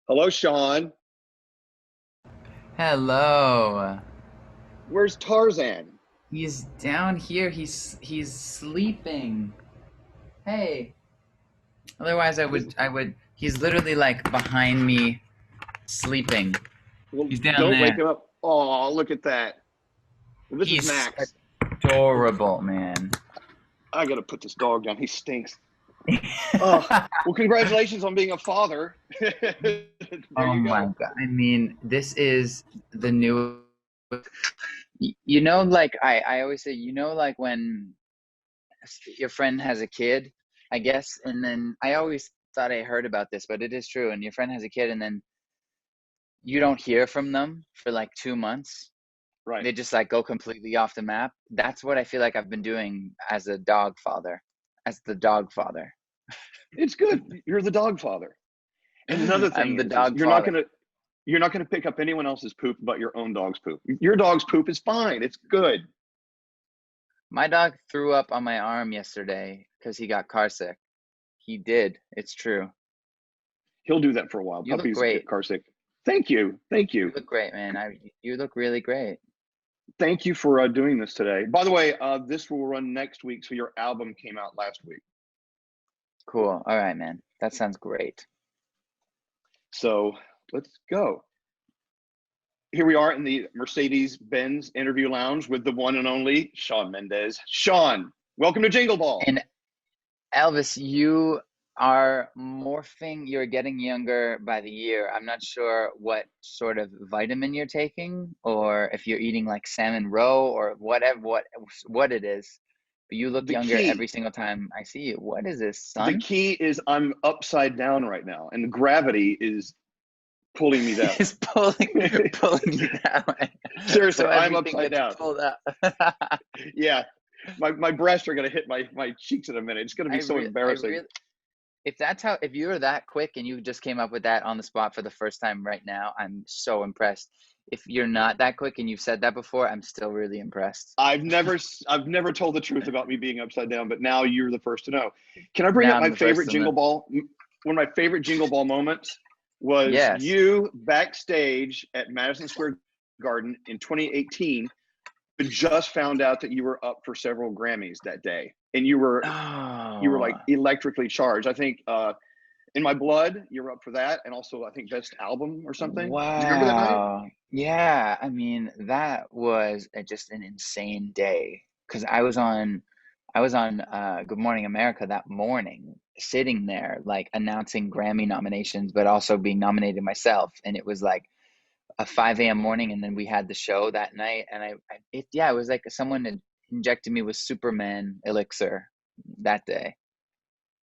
Hello, Shawn. Hello. Where's Tarzan? He's down here. He's sleeping. Hey. Otherwise I would he's literally like behind me sleeping. Well, He's down don't wake there. him up. Oh, look at that. Well, this is He's Max. adorable, man. I gotta put this dog down. He stinks. Oh, well, congratulations on being a father. There Oh you my go. God. I mean, this is the new like I always say, like when your friend has a kid, I guess, and then I always thought I heard about this, but it is true. And your friend has a kid, and then you don't hear from them for like 2 months. Right. They just like go completely off the map. That's what I feel like I've been doing as a dog father, as the dog father. It's good. You're the dog father. And another I'm thing the is dog you're not father. gonna pick up anyone else's poop but your own dog's poop. Your dog's poop is fine. It's good. My dog threw up on my arm yesterday because he got car sick. He did. It's true. He'll do that for a while. You look Puppies get great. car sick. Thank you. Thank You you. look great, man. You look really great. Thank you for doing this today. By the way, this will run next week, so your album came out last week. Cool. All right, man. That sounds great. So let's go. Here we are in the Mercedes-Benz interview lounge with the one and only Shawn Mendes. Shawn, welcome to Jingle Ball. And Elvis, you are morphing, you're getting younger by the year. I'm not sure what sort of vitamin you're taking or if you're eating like salmon roe or whatever what it is. But you look The younger every key, single time I see you. What is this, the sun? key is I'm upside down right now, and gravity is pulling me that way. Is pulling you that way. Seriously, So I'm everything upside gets down. pulled up. Yeah, my breasts are gonna hit my cheeks in a minute. It's gonna be so I embarrassing. really if you're that quick and you just came up with that on the spot for the first time right now, I'm so impressed. If you're not that quick and you've said that before, I'm still really impressed. I've never told the truth about me being upside down, but now you're the first to know. Can I bring Now up I'm my the first favorite to Jingle know. Ball? One of my favorite Jingle Ball moments was Yes. you backstage at Madison Square Garden in 2018. You just found out that you were up for several Grammys that day, and you were Oh, like electrically charged. I think in My Blood, you were up for that, and also I think Best Album or something. Do you remember that night? wow. Yeah, I mean, that was just an insane day because I was on Good Morning America that morning, sitting there like announcing Grammy nominations, but also being nominated myself, and it was like a 5 a.m. morning, and then we had the show that night, and it was like someone had injected me with Superman elixir that day.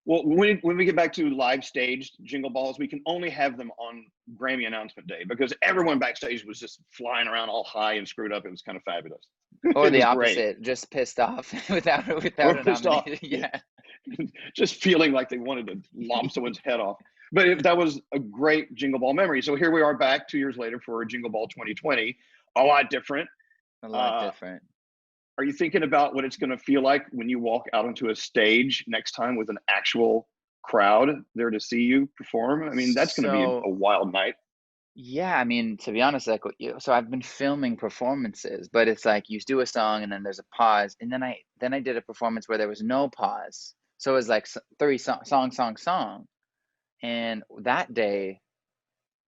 Well, when we get back to live staged Jingle Balls, we can only have them on Grammy announcement day because everyone backstage was just flying around all high and screwed up. It was kind of fabulous. Or It the was great. opposite, just pissed off without Or a pissed off. nomination. Yeah. Yeah. Just feeling like they wanted to lop someone's head off. But that was a great Jingle Ball memory. So here we are back 2 years later for Jingle Ball 2020. A lot different. A lot Uh, different. are you thinking about what it's going to feel like when you walk out onto a stage next time with an actual crowd there to see you perform? I mean, that's going to be a So wild night. yeah, I mean, to be honest, like so I've been filming performances, but it's like you do a song and then there's a pause, and then I did a performance where there was no pause. So it was like three song. And that day,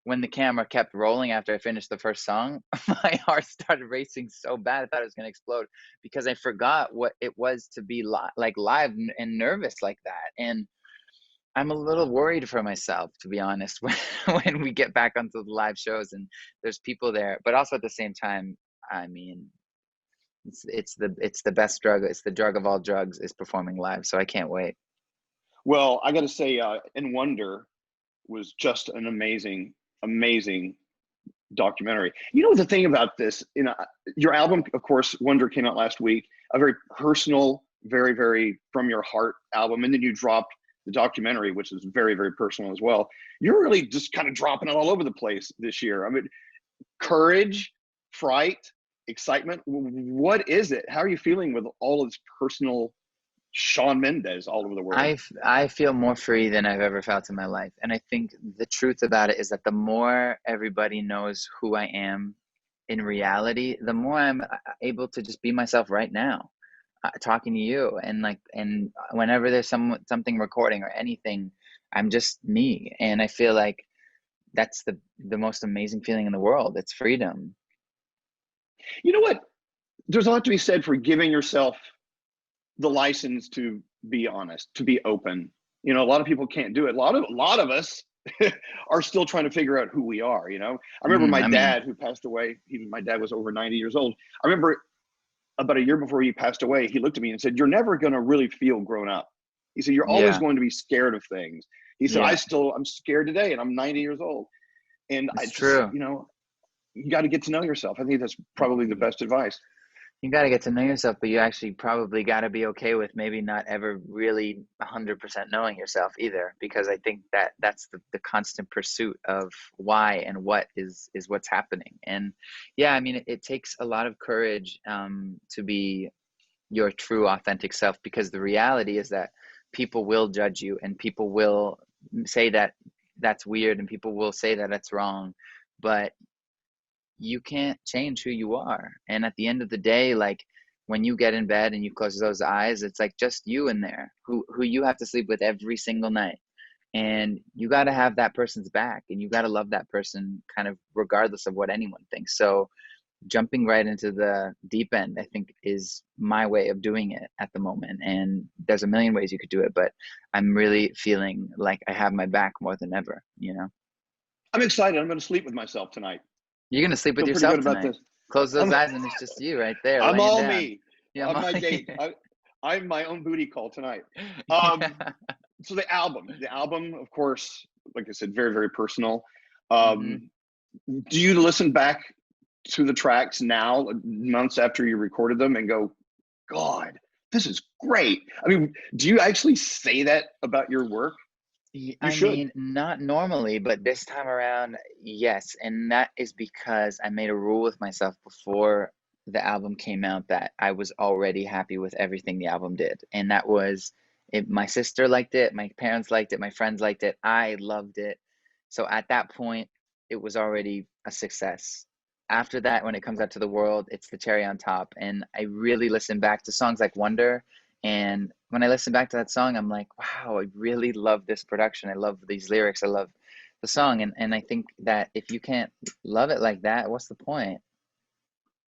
when the camera kept rolling after I finished the first song, my heart started racing so bad I thought it was gonna explode because I forgot what it was to be like live and nervous like that. And I'm a little worried for myself, to be honest, when we get back onto the live shows and there's people there. But also at the same time, I mean, it's the best drug. It's the drug of all drugs is performing live. So I can't wait. Well, I got to say, In Wonder was just an amazing, amazing documentary. You know the thing about this, your album, of course, Wonder came out last week, a very personal, very, very from your heart album, and then you dropped the documentary, which is very, very personal as well. You're really just kind of dropping it all over the place this year. I mean, courage, fright, excitement. What is it? How are you feeling with all of this personal Shawn Mendes all over the world. I feel more free than I've ever felt in my life. And I think the truth about it is that the more everybody knows who I am in reality, the more I'm able to just be myself right now, talking to you, and like, and whenever there's something recording or anything, I'm just me. And I feel like that's the most amazing feeling in the world. It's freedom. You know what? There's a lot to be said for giving yourself the license to be honest, to be open. You know, a lot of people can't do it. A lot of us are still trying to figure out who we are. You know, I remember my I mean, dad who passed away. My dad was over 90 years old. I remember about a year before he passed away, he looked at me and said, "You're never going to really feel grown up." He said, "You're always yeah, going to be scared of things." He said, yeah, I'm scared today and I'm 90 years old. And I it's just, true. you know, you got to get to know yourself. I think that's probably the best advice. You got to get to know yourself, but you actually probably got to be okay with maybe not ever really 100% knowing yourself either, because I think that that's the constant pursuit of why and what is what's happening. And yeah, I mean, it takes a lot of courage to be your true authentic self, because the reality is that people will judge you, and people will say that that's weird, and people will say that that's wrong, but you can't change who you are. And at the end of the day, like, when you get in bed and you close those eyes, it's like just you in there, who you have to sleep with every single night. And you got to have that person's back, and you got to love that person kind of regardless of what anyone thinks. So jumping right into the deep end, I think, is my way of doing it at the moment. And there's a million ways you could do it, but I'm really feeling like I have my back more than ever, you know? I'm excited. I'm going to sleep with myself tonight. You're gonna sleep with Feel pretty yourself good about tonight. this. Close those I'm, eyes and it's just you right there I'm laying all down. me. Yeah, I'm my Molly. date. I'm my own booty call tonight. Yeah. So the album, of course, like I said, very, very personal. Hmm. Um, do you listen back to the tracks now, months after you recorded them, and go, God, this is great? I mean, do you actually say that about your work? You I should. mean, not normally, but this time around, yes. And that is because I made a rule with myself before the album came out that I was already happy with everything the album did. And that was it. My sister liked it, my parents liked it, my friends liked it, I loved it. So at that point, it was already a success. After that, when it comes out to the world, it's the cherry on top. And I really listen back to songs like Wonder, and when I listen back to that song, I'm like, wow, I really love this production. I love these lyrics. I love the song. And I think that if you can't love it like that, what's the point?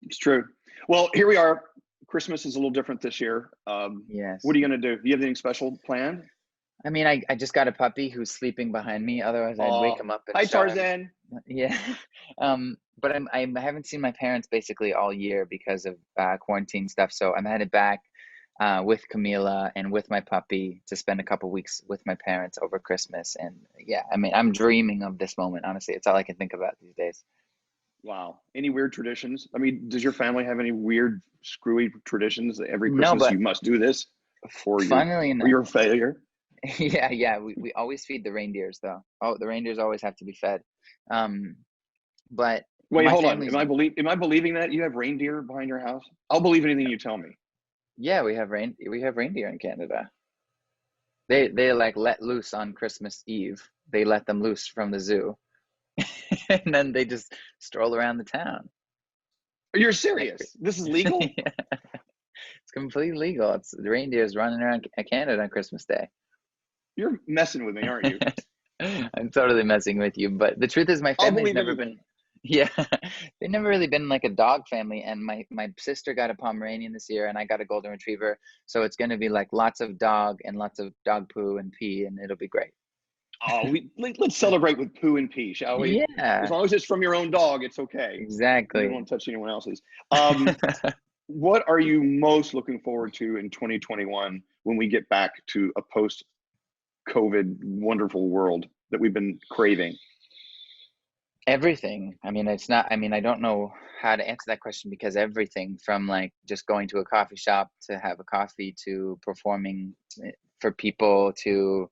It's true. Well, here we are. Christmas is a little different this year. What Yes. are you going to do? Do you have anything special planned? I mean, I just got a puppy who's sleeping behind me. Otherwise, I'd wake Oh, him up and hi, show him. Tarzan. Yeah. But I haven't seen my parents basically all year because of quarantine stuff. So I'm headed back with Camila and with my puppy to spend a couple weeks with my parents over Christmas. And yeah, I mean, I'm dreaming of this moment, honestly. It's all I can think about these days. Wow. Any weird traditions? I mean, does your family have any weird, screwy traditions that every No, Christmas but you must do this, or funnily or enough, you're a failure? yeah, yeah, we always feed the reindeers though. Oh, the reindeers always have to be fed. Um, but Wait, my hold on. family's, Am I believing that you have reindeer behind your house? I'll believe anything you tell me. yeah, we have reindeer in Canada. They like let loose on Christmas Eve. They let them loose from the zoo, and then they just stroll around the town. You're Like, cra- serious? This is legal? yeah, it's completely legal. It's the reindeers running around Canada on Christmas Day. You're messing with me, aren't you? I'm totally messing with you, but the truth is my I'll family's believe never been, anything. yeah, they've never really been like a dog family. And my sister got a Pomeranian this year, and I got a golden retriever. So it's going to be like lots of dog and lots of dog poo and pee, and it'll be great. Oh, let's celebrate with poo and pee, shall we? As Yeah, long as it's from your own dog, it's okay. We don't exactly. want to touch anyone else's. Um, what are you most looking forward to in 2021 when we get back to a post-COVID wonderful world that we've been craving? Everything. I mean, it's not, I mean, I don't know how to answer that question, because everything from like just going to a coffee shop to have a coffee to performing for people to,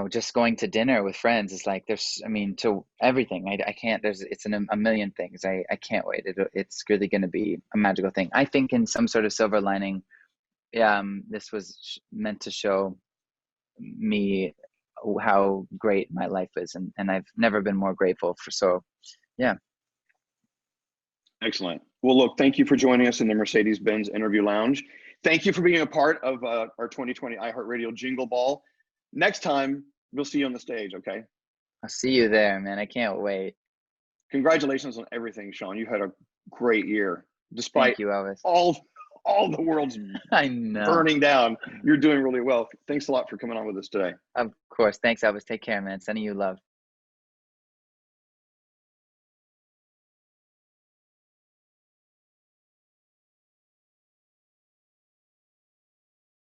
just going to dinner with friends is like, there's, I mean, to everything. I can't, it's a million things. I can't wait. It's really going to be a magical thing. I think in some sort of silver lining, this was meant to show me how great my life is, and I've never been more grateful for. So yeah. Excellent. Well, look, thank you for joining us in the Mercedes-Benz Interview Lounge. Thank you for being a part of our 2020 iHeartRadio Jingle Ball. Next time, we'll see you on the stage, okay? I'll see you there, man. I can't wait. Congratulations on everything, Shawn. You had a great year. Despite Thank you, Elvis. all the world's I know. burning down, you're doing really well. Thanks a lot for coming on with us today. Of course. Thanks, Elvis. Take care, man. Sending you love.